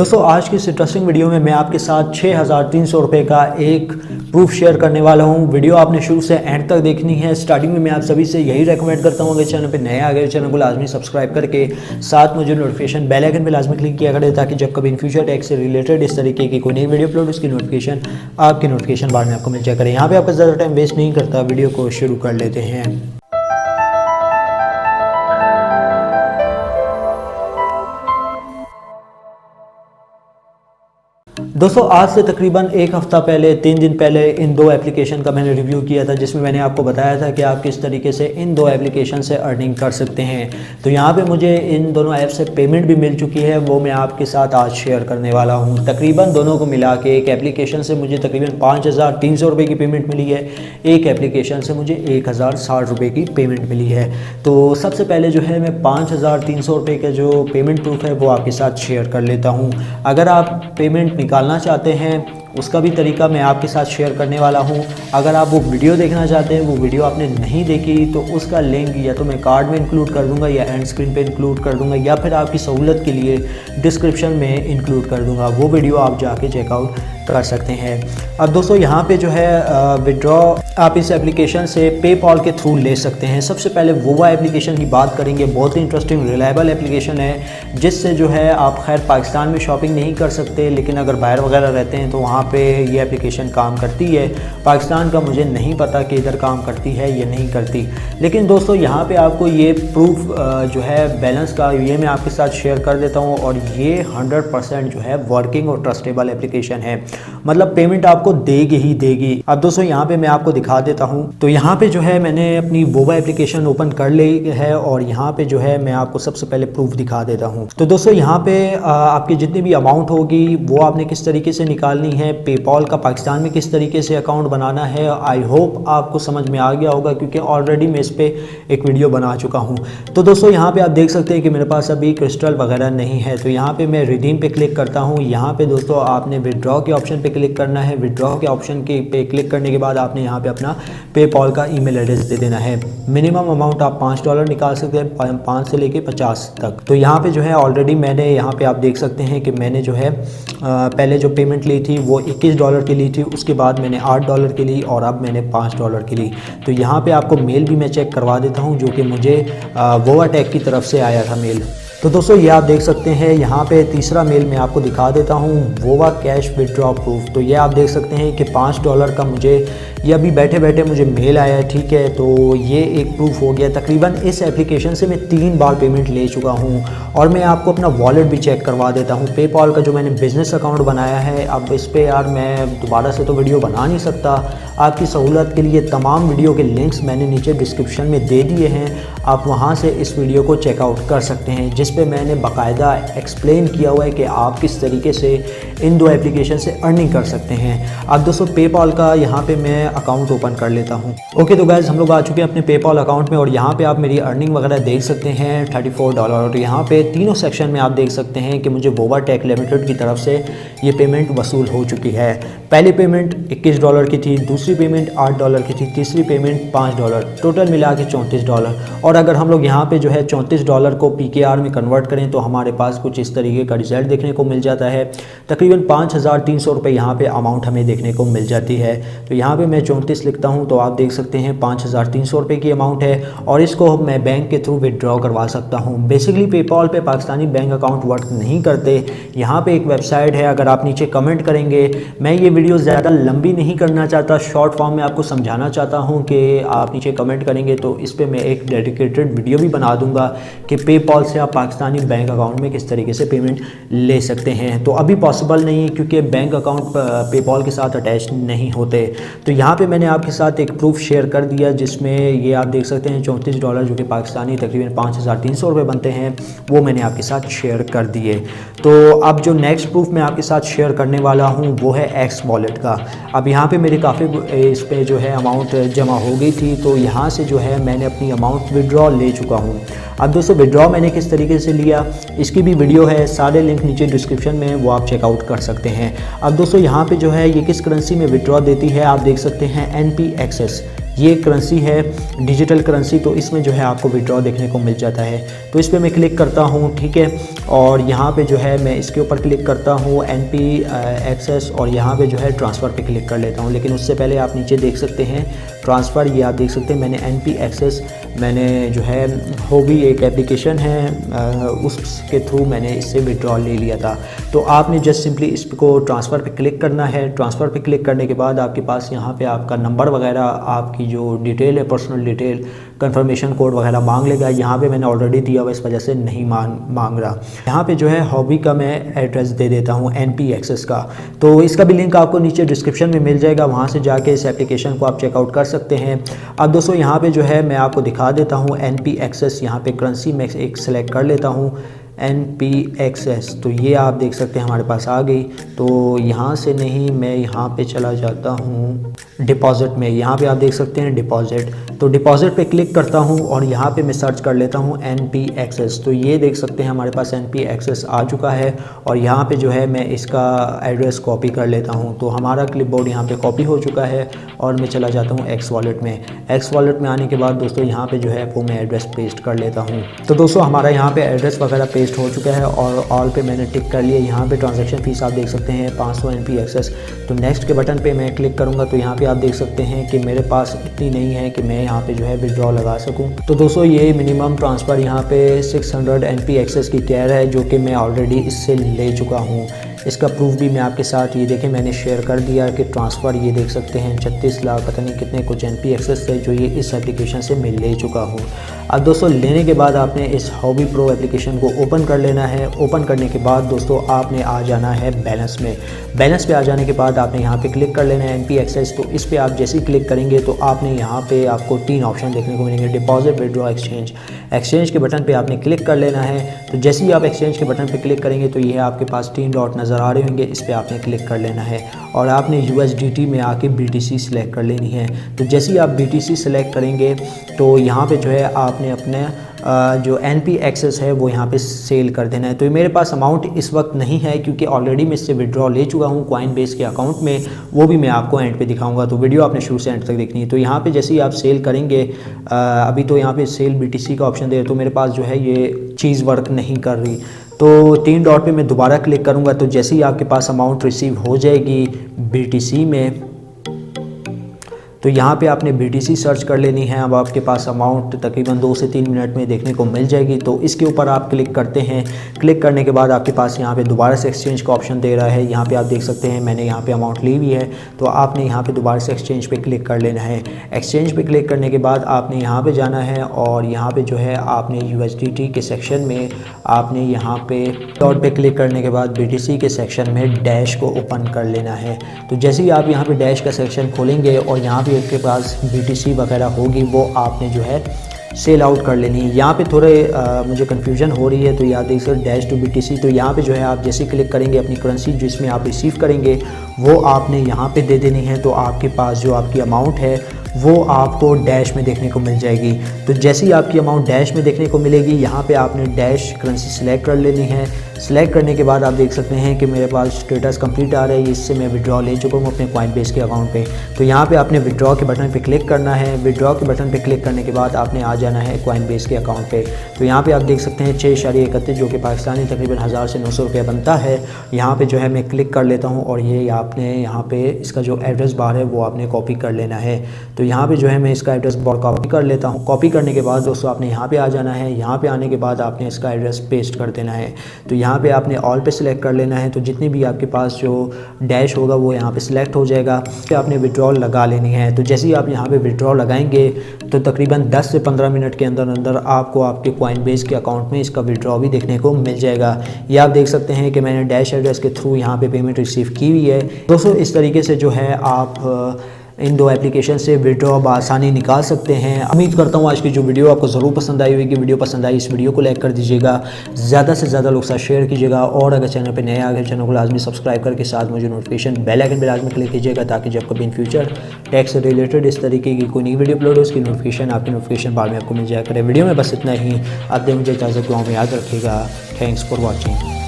दोस्तों आज की इस इंटरेस्टिंग वीडियो में मैं आपके साथ 6,300 रुपये का एक प्रूफ शेयर करने वाला हूं। वीडियो आपने शुरू से एंड तक देखनी है। स्टार्टिंग में मैं आप सभी से यही रेकमेंड करता हूं, अगर चैनल पे नए आ गए चैनल को लाजमी सब्सक्राइब करके साथ मुझे नोटिफिकेशन बेल आइकन पे लाजमी क्लिक किया करें, ताकि जब कभी इन फ्यूचर टैक्स से रिलेटेड इस तरीके की कोई नई वीडियो अपलोड उसकी नोटिफिकेशन आपकी नोटिफिकेशन बार में आपको मिल जाया करें। यहाँ पर आपका ज़्यादा टाइम वेस्ट नहीं करता, वीडियो को शुरू कर लेते हैं। दोस्तों आज से तकरीबन एक हफ़्ता पहले 3 दिन पहले इन दो एप्लीकेशन का मैंने रिव्यू किया था, जिसमें मैंने आपको बताया था कि आप किस तरीके से इन दो एप्लीकेशन से अर्निंग कर सकते हैं। तो यहाँ पे मुझे इन दोनों ऐप से पेमेंट भी मिल चुकी है, वो मैं आपके साथ आज शेयर करने वाला हूँ। तकरीबन दोनों को मिला के एक एप्लीकेशन से मुझे तकरीबन 5,300 रुपये की पेमेंट मिली है, एक एप्लीकेशन से मुझे 1,060 रुपये की पेमेंट मिली है। तो सबसे पहले जो है मैं 5,300 रुपये का जो पेमेंट प्रूफ है वो आपके साथ शेयर कर लेता हूँ। अगर आप पेमेंट निकालना चाहते हैं उसका भी तरीका मैं आपके साथ शेयर करने वाला हूं। अगर आप वो वीडियो देखना चाहते हैं, वो वीडियो आपने नहीं देखी, तो उसका लिंक या तो मैं कार्ड में इंक्लूड कर दूंगा या एंड स्क्रीन पे इंक्लूड कर दूंगा, या फिर आपकी सहूलत के लिए डिस्क्रिप्शन में इंक्लूड कर दूंगा। वो वीडियो आप जाके चेकआउट कर सकते हैं। अब दोस्तों यहाँ पे जो है विड्रॉ आप इस एप्लीकेशन से पेपॉल के थ्रू ले सकते हैं। सबसे पहले वोवा एप्लीकेशन की बात करेंगे। बहुत ही इंटरेस्टिंग रिलायबल एप्लीकेशन है, जिससे जो है आप खैर पाकिस्तान में शॉपिंग नहीं कर सकते, लेकिन अगर बाहर वगैरह रहते हैं तो वहाँ पे ये एप्लीकेशन काम करती है। पाकिस्तान का मुझे नहीं पता कि इधर काम करती है या नहीं करती, लेकिन दोस्तों यहाँ पे आपको ये प्रूफ जो है बैलेंस का ये मैं आपके साथ शेयर कर देता हूँ, और ये 100% जो है वर्किंग और ट्रस्टेबल एप्लीकेशन है, मतलब पेमेंट आपको देगी ही देगी। अब दोस्तों यहाँ पे मैं आपको दिखा देता हूँ। तो यहाँ पे जो है मैंने अपनी वोवा एप्लीकेशन ओपन कर ली है, और यहाँ पे जो है मैं आपको सबसे पहले प्रूफ दिखा देता हूँ। तो दोस्तों यहाँ पे आपकी जितनी भी अमाउंट होगी वो आपने किस तरीके से निकालनी है, पेपॉल का पाकिस्तान में किस तरीके से अकाउंट बनाना है, आई होप आपको समझ में आ गया होगा, क्योंकि ऑलरेडी मैं इस पर एक वीडियो बना चुका हूँ। तो दोस्तों यहाँ पे आप देख सकते हैं कि मेरे पास अभी क्रिस्टल वगैरह नहीं है। तो यहाँ पे मैं रिडीम पे क्लिक करता हूँ। यहाँ पे दोस्तों आपने विड्रॉ के ऑप्शन पे क्लिक करना है। विड्रॉ के ऑप्शन के पे क्लिक करने के बाद आपने यहाँ पे अपना पेपॉल का ईमेल एड्रेस दे देना है। मिनिमम अमाउंट आप $5 निकाल सकते हैं, 5 से लेके 50 तक। तो यहाँ पे जो है ऑलरेडी मैंने यहाँ पे आप देख सकते हैं कि मैंने जो है पहले जो पेमेंट ली थी वो $21 की ली थी, उसके बाद मैंने $8 की ली, और अब मैंने $5 की ली। तो यहाँ पे आपको मेल भी मैं चेक करवा देता हूँ, जो कि मुझे वोवा टेक की तरफ से आया था मेल। तो दोस्तों ये आप देख सकते हैं, यहाँ पे तीसरा मेल मैं आपको दिखा देता हूँ, वोवा कैश विड्रॉ प्रूफ। तो ये आप देख सकते हैं कि $5 का मुझे ये अभी बैठे बैठे मुझे मेल आया है, ठीक है। तो ये एक प्रूफ हो गया। तकरीबन इस एप्लीकेशन से मैं 3 बार पेमेंट ले चुका हूँ, और मैं आपको अपना वॉलेट भी चेक करवा देता हूँ। पेपॉल का जो मैंने बिज़नेस अकाउंट बनाया है, अब इस पर यार मैं दोबारा से तो वीडियो बना नहीं सकता। आपकी सहूलत के लिए तमाम वीडियो के लिंक्स मैंने नीचे डिस्क्रिप्शन में दे दिए हैं, आप वहाँ से इस वीडियो को चेकआउट कर सकते हैं, जिस पे मैंने बाकायदा एक्सप्लेन किया हुआ है कि आप किस तरीके से इन दो एप्लीकेशन से अर्निंग कर सकते हैं। अब दोस्तों पेपॉल का यहाँ पे मैं अकाउंट ओपन कर लेता हूँ। ओके तो गाइस हम लोग आ चुके हैं अपने पेपॉल अकाउंट में, और यहाँ पे आप मेरी अर्निंग वगैरह देख सकते हैं $34। और यहाँ पे तीनों सेक्शन में आप देख सकते हैं कि मुझे वोवा टेक लिमिटेड की तरफ से ये पेमेंट वसूल हो चुकी है। पहली पेमेंट $21 की थी, दूसरी पेमेंट $8 की थी, तीसरी पेमेंट $5, टोटल मिला के $34। और अगर हम लोग यहाँ पे जो है $34 को PKR में कन्वर्ट करें तो हमारे पास कुछ इस तरीके का रिजल्ट देखने को मिल जाता है। तकरीबन 5,300 रुपये यहाँ पे अमाउंट हमें देखने को मिल जाती है। तो यहाँ पे मैं 34 लिखता हूँ, तो आप देख सकते हैं 5,300 रुपये की अमाउंट है, और इसको मैं बैंक के थ्रू विड्रॉ करवा सकता हूँ। बेसिकली पेपॉल पे पाकिस्तानी बैंक अकाउंट वर्क नहीं करते। यहाँ पे एक वेबसाइट है, अगर आप नीचे कमेंट करेंगे, मैं ये वीडियो ज़्यादा लंबी नहीं करना चाहता, शॉर्ट फॉर्म में आपको समझाना चाहता हूँ कि आप नीचे कमेंट करेंगे तो इस पर मैं एक डेडिकेटेड वीडियो भी बना दूंगा कि पेपॉल से आप पाकिस्तानी बैंक अकाउंट में किस तरीके से पेमेंट ले सकते हैं। तो अभी पॉसिबल नहीं है, क्योंकि बैंक अकाउंट पेपॉल के साथ अटैच नहीं होते। तो यहाँ पे मैंने आपके साथ एक प्रूफ शेयर कर दिया, जिसमें ये आप देख सकते हैं $34 जो कि पाकिस्तानी तकरीबन 5,300 रुपये बनते हैं, वो मैंने आपके साथ शेयर कर दिए। तो अब जो नेक्स्ट प्रूफ मैं आपके साथ शेयर करने वाला हूँ वो है एक्स वॉलेट का। अब यहाँ पे मेरे काफ़ी इस पे जो है अमाउंट जमा हो गई थी, तो यहाँ से जो है मैंने अपनी अमाउंट विड्रॉ ले चुका हूँ। अब दोस्तों विड्रॉ मैंने किस तरीके से लिया, इसकी भी वीडियो है, सारे लिंक नीचे डिस्क्रिप्शन में, वो आप चेकआउट कर सकते हैं। अब दोस्तों यहाँ पे जो है ये किस करेंसी में विड्रॉ देती है, आप देख सकते हैं NPXS, ये करेंसी है डिजिटल करेंसी, तो इसमें जो है आपको विड्रॉ देखने को मिल जाता है। तो इस पर मैं क्लिक करता हूँ, ठीक है, और यहाँ पे जो है मैं इसके ऊपर क्लिक करता हूँ NP एक्सेस, और यहाँ पे जो है ट्रांसफ़र पे क्लिक कर लेता हूँ। लेकिन उससे पहले आप नीचे देख सकते हैं ट्रांसफ़र, ये आप देख सकते हैं मैंने NP एक्सेस, मैंने जो है हॉबी एक एप्लीकेशन है उसके थ्रू मैंने इससे विड्रॉल ले लिया था। तो आपने जस्ट सिंपली इसको ट्रांसफ़र पे क्लिक करना है। ट्रांसफ़र पे क्लिक करने के बाद आपके पास यहाँ पे आपका नंबर वगैरह, आपकी जो डिटेल है पर्सनल डिटेल, कंफर्मेशन कोड वगैरह मांग लेगा। यहाँ पे मैंने ऑलरेडी दिया हुआ, इस वजह से नहीं मांग रहा। यहाँ पे जो है हॉबी का मैं एड्रेस दे देता हूँ NP एक्सेस का, तो इसका भी लिंक आपको नीचे डिस्क्रिप्शन में मिल जाएगा, वहाँ से जाके इस एप्लीकेशन को आप चेकआउट कर सकते हैं। अब दोस्तों यहाँ पे जो है मैं आपको दिखा देता हूँ NP एक्सेस, यहाँ पे करेंसी मैं एक सेलेक्ट कर लेता हूँ NP एक्सेस, तो ये आप देख सकते हैं हमारे पास आ गई। तो यहाँ से नहीं, मैं यहाँ पे चला जाता हूँ डिपॉज़िट में, यहाँ पे आप देख सकते हैं डिपॉज़िट, तो डिपॉज़िट पे क्लिक करता हूँ और यहाँ पे मैं सर्च कर लेता हूँ NP एक्सेस। तो ये देख सकते हैं हमारे पास NP एक्सेस आ चुका है, और यहाँ पे जो है मैं इसका एड्रेस कॉपी कर लेता हूँ। तो हमारा क्लिपबोर्ड यहाँ पे कॉपी हो चुका है, और मैं चला जाता हूँ X वॉलेट में। X वॉलेट में आने के बाद दोस्तों यहाँ पे जो है वो मैं एड्रेस पेस्ट कर लेता हूँ। तो दोस्तों हमारा यहाँ पे एड्रेस वगैरह पेस्ट हो चुका है, और ऑल पे मैंने टिक कर लिया। यहाँ पे ट्रांजैक्शन फ़ीस आप देख सकते हैं 500 NP एक्सेस। तो नेक्स्ट के बटन पे मैं क्लिक करूँगा, तो यहाँ पे आप देख सकते हैं कि मेरे पास इतनी नहीं है कि मैं यहाँ पे जो है विड्रॉ लगा सकूँ। तो दोस्तों ये मिनिमम ट्रांसफ़र यहाँ पे 600 NP एक्सेस की कैर है, जो कि मैं ऑलरेडी इससे ले चुका हूँ। इसका प्रूफ भी मैं आपके साथ, ये देखें मैंने शेयर कर दिया कि ट्रांसफ़र, ये देख सकते हैं 36 लाख पता नहीं कितने कुछ NP एक्सेस थे जो ये इस एप्लीकेशन से मैं ले चुका हूँ। अब दोस्तों लेने के बाद आपने इस हॉबी प्रो एप्लीकेशन को ओपन कर लेना है। ओपन करने के बाद दोस्तों आपने आ जाना है बैलेंस में। बैलेंस पे आ जाने के बाद आपने यहाँ पे क्लिक कर लेना है NP एक्सेस। तो इस पर आप जैसे ही क्लिक करेंगे तो आपने यहाँ पे आपको 3 ऑप्शन देखने को मिलेंगे, डिपॉजिट, विड्रॉ, एक्सचेंज। एक्सचेंज के बटन पे आपने क्लिक कर लेना है। तो जैसे ही आप एक्सचेंज के बटन पे क्लिक करेंगे तो ये आपके पास 3 डॉट नज़र आ रहे होंगे, इस पर आपने क्लिक कर लेना है, और आपने USDT में आके BTC सिलेक्ट कर लेनी है। तो जैसे ही आप BTC सिलेक्ट करेंगे तो यहाँ पे जो है आपने अपने जो NP एक्सेस है वो यहाँ पे सेल कर देना है। तो मेरे पास अमाउंट इस वक्त नहीं है, क्योंकि ऑलरेडी मैं इससे विड्रॉ ले चुका हूँ कॉइनबेस के अकाउंट में, वो भी मैं आपको एंड पे दिखाऊंगा। तो वीडियो आपने शुरू से एंड तक देखनी है। तो यहाँ पे जैसे ही आप सेल करेंगे, अभी तो यहाँ पे सेल BTC का ऑप्शन दे, तो मेरे पास जो है ये चीज़ वर्क नहीं कर रही। तो 3 डॉट पे मैं दोबारा क्लिक करूँगा, तो जैसे ही आपके पास अमाउंट रिसीव हो जाएगी BTC में, तो यहाँ पे आपने BTC सर्च कर लेनी है। अब आपके पास अमाउंट तकरीबन 2 से 3 मिनट में देखने को मिल जाएगी। तो इसके ऊपर आप क्लिक करते हैं। क्लिक करने के बाद आपके पास यहाँ पे दोबारा से एक्सचेंज का ऑप्शन दे रहा है। यहाँ पे आप देख सकते हैं मैंने यहाँ पे अमाउंट ली हुई है, तो आपने यहाँ पे दोबारा से एक्सचेंज पे क्लिक कर लेना है। एक्सचेंज पे क्लिक करने के बाद आपने यहाँ पे जाना है, और यहाँ पे जो है आपने USDT के सेक्शन में आपने यहाँ पे डॉट पे क्लिक करने के बाद BTC के सेक्शन में डैश को ओपन कर लेना है। तो जैसे ही आप यहाँ पे डैश का सेक्शन खोलेंगे और यहाँ आपके पास BTC वगैरह होगी, वो आपने जो है सेल आउट कर लेनी है। यहाँ पे थोड़े मुझे कन्फ्यूजन हो रही है, तो याद देखिए डैश टू BTC। तो यहाँ पे जो है आप जैसे क्लिक करेंगे अपनी करेंसी जिसमें आप रिसीव करेंगे वो आपने यहाँ पे दे देनी है। तो आपके पास जो आपकी अमाउंट है वो आपको डैश में देखने को मिल जाएगी। तो जैसे ही आपकी अमाउंट डैश में देखने को मिलेगी, यहाँ पे आपने डैश करेंसी सिलेक्ट कर लेनी है। सिलेक्ट करने के बाद आप देख सकते हैं कि मेरे पास स्टेटस कंप्लीट आ रहा है, इससे मैं विड्रॉ ले चुका हूँ अपने कॉइनबेस के अकाउंट पे। तो यहाँ पे आपने विड्रॉ के बटन पे क्लिक करना है। विड्रॉ के बटन पे क्लिक करने के बाद आपने आ जाना है कॉइनबेस के अकाउंट पे। तो यहाँ पे आप देख सकते हैं 6.31 जो कि पाकिस्तानी तकरीबन 1000 से 900 रुपये बनता है। यहाँ पे जो है मैं क्लिक कर लेता हूँ, और ये आपने यहाँ पे इसका जो एड्रेस बार है वो आपने कॉपी कर लेना है। तो यहाँ पे जो है मैं इसका एड्रेस बार कॉपी कर लेता हूँ। कॉपी करने के बाद दोस्तों आपने यहाँ पे आ जाना है। यहाँ पे आने के बाद आपने इसका एड्रेस पेस्ट कर देना है। तो यहाँ पे आपने ऑल पे सिलेक्ट कर लेना है। तो जितनी भी आपके पास जो डैश होगा वो यहाँ पे सिलेक्ट हो जाएगा। फिर आपने विड्रॉल लगा लेनी है। तो जैसे ही आप यहाँ पे विड्रॉल लगाएंगे तो तकरीबन 10 से 15 मिनट के अंदर अंदर आपको आपके कॉइनबेस के अकाउंट में इसका विड्रॉ भी देखने को मिल जाएगा। ये आप देख सकते हैं कि मैंने डैश एड्रेस के थ्रू यहाँ पे पेमेंट रिसीव की हुई है। दोस्तों इस तरीके से जो है आप इन 2 एप्लीकेशन से विड्रॉ बआसानी निकाल सकते हैं। उम्मीद करता हूँ आज की जो वीडियो आपको ज़रूर पसंद आई होगी। वीडियो पसंद आई इस वीडियो को लाइक कर दीजिएगा, ज़्यादा से ज़्यादा लोग साथ शेयर कीजिएगा, और अगर चैनल पे नए आ गए चैनल को लाजमी सब्सक्राइब करके साथ मुझे नोटिफिकेशन बेल आइकन पर लाजमी क्लिक कीजिएगा, ताकि जब कभी इन फ्यूचर टैक्स से रिलेटेड इस तरीके की कोई नई वीडियो अपलोड हो उसकी नोटिफिकेशन आपके नोटिफिकेशन बार में आपको मिल जाया करे। वीडियो में बस इतना ही। आप मुझे इजाज़त दुआओं में याद रखिएगा। Thanks for watching.